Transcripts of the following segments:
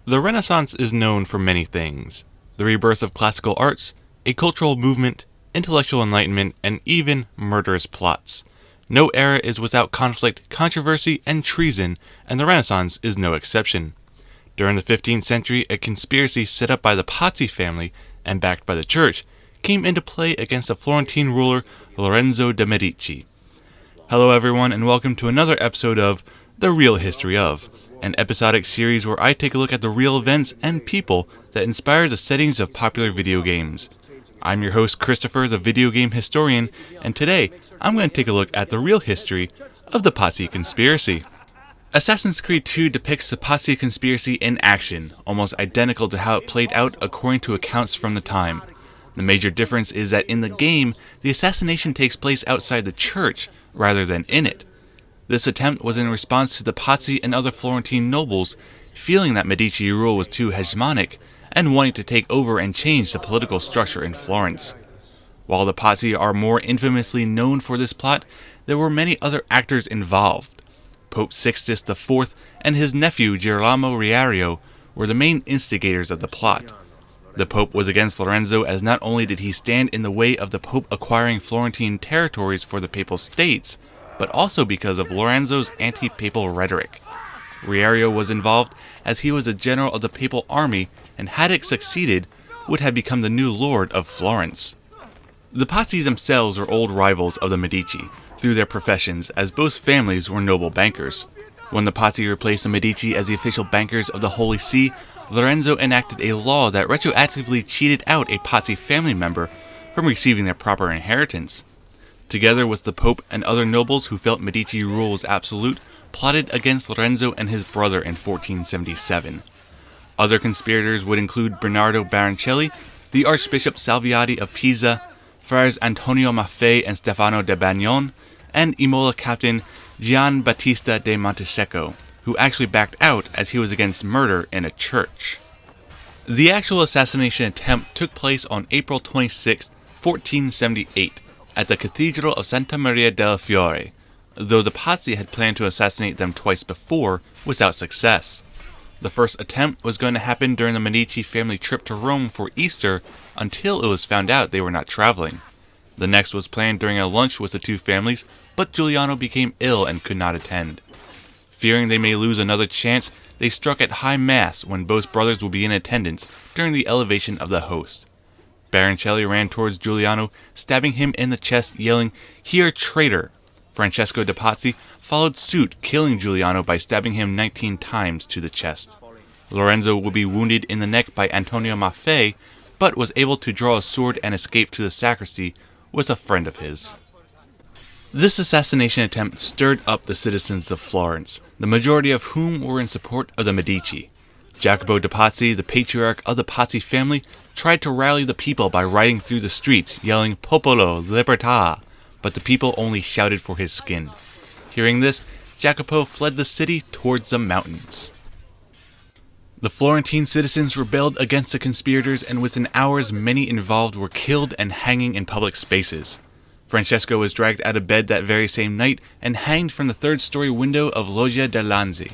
The Renaissance is known for many things: the rebirth of classical arts, a cultural movement, intellectual enlightenment, and even murderous plots. No era is without conflict, controversy, and treason, and the Renaissance is no exception. During the 15th century, a conspiracy set up by the Pazzi family and backed by the church came into play against the Florentine ruler Lorenzo de' Medici. Hello everyone, and welcome to another episode of The Real History Of, an episodic series where I take a look at the real events and people that inspire the settings of popular video games. I'm your host Christopher, the video game historian, and today I'm going to take a look at the real history of the Pazzi Conspiracy. Assassin's Creed 2 depicts the Pazzi Conspiracy in action, almost identical to how it played out according to accounts from the time. The major difference is that in the game, the assassination takes place outside the church rather than in it. This attempt was in response to the Pazzi and other Florentine nobles feeling that Medici rule was too hegemonic and wanting to take over and change the political structure in Florence. While the Pazzi are more infamously known for this plot, there were many other actors involved. Pope Sixtus IV and his nephew Girolamo Riario were the main instigators of the plot. The Pope was against Lorenzo, as not only did he stand in the way of the Pope acquiring Florentine territories for the Papal States, but also because of Lorenzo's anti-papal rhetoric. Riario was involved as he was a general of the Papal army, and had it succeeded, would have become the new lord of Florence. The Pazzis themselves were old rivals of the Medici, through their professions, as both families were noble bankers. When the Pazzi replaced the Medici as the official bankers of the Holy See, Lorenzo enacted a law that retroactively cheated out a Pazzi family member from receiving their proper inheritance. Together with the Pope and other nobles who felt Medici rule was absolute, plotted against Lorenzo and his brother in 1477. Other conspirators would include Bernardo Baroncelli, the Archbishop Salviati of Pisa, friars Antonio Maffei and Stefano de Bagnon, and Imola captain Gian Battista de Montesecco, who actually backed out as he was against murder in a church. The actual assassination attempt took place on April 26, 1478, at the Cathedral of Santa Maria del Fiore, though the Pazzi had planned to assassinate them twice before without success. The first attempt was going to happen during the Medici family trip to Rome for Easter until it was found out they were not traveling. The next was planned during a lunch with the two families, but Giuliano became ill and could not attend. Fearing they may lose another chance, they struck at high mass when both brothers would be in attendance during the elevation of the host. Baroncelli ran towards Giuliano, stabbing him in the chest, yelling, "Here, traitor!" Francesco de' Pazzi followed suit, killing Giuliano by stabbing him 19 times to the chest. Lorenzo would be wounded in the neck by Antonio Maffei, but was able to draw a sword and escape to the sacristy with a friend of his. This assassination attempt stirred up the citizens of Florence, the majority of whom were in support of the Medici. Jacopo de' Pazzi, the patriarch of the Pazzi family, tried to rally the people by riding through the streets yelling "Popolo, libertà," but the people only shouted for his skin. Hearing this, Jacopo fled the city towards the mountains. The Florentine citizens rebelled against the conspirators, and within hours many involved were killed and hanging in public spaces. Francesco was dragged out of bed that very same night and hanged from the third-story window of Loggia de' Lanzi.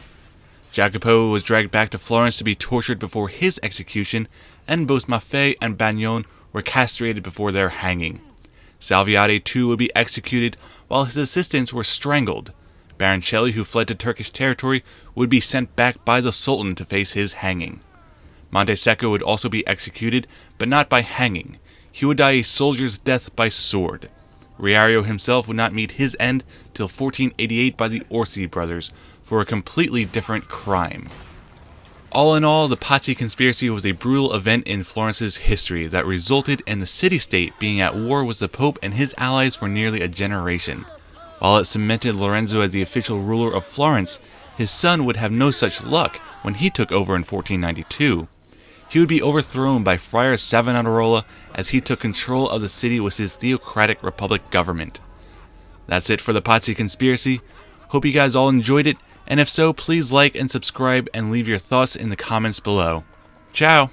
Jacopo was dragged back to Florence to be tortured before his execution, and both Maffei and Bagnon were castrated before their hanging. Salviati too would be executed, while his assistants were strangled. Baroncelli, who fled to Turkish territory, would be sent back by the Sultan to face his hanging. Montesecco would also be executed, but not by hanging. He would die a soldier's death by sword. Riario himself would not meet his end till 1488 by the Orsi brothers for a completely different crime. All in all, the Pazzi Conspiracy was a brutal event in Florence's history that resulted in the city-state being at war with the Pope and his allies for nearly a generation. While it cemented Lorenzo as the official ruler of Florence, his son would have no such luck when he took over in 1492. He would be overthrown by Friar Savonarola as he took control of the city with his theocratic republic government. That's it for the Pazzi Conspiracy. Hope you guys all enjoyed it, and if so, please like and subscribe and leave your thoughts in the comments below. Ciao!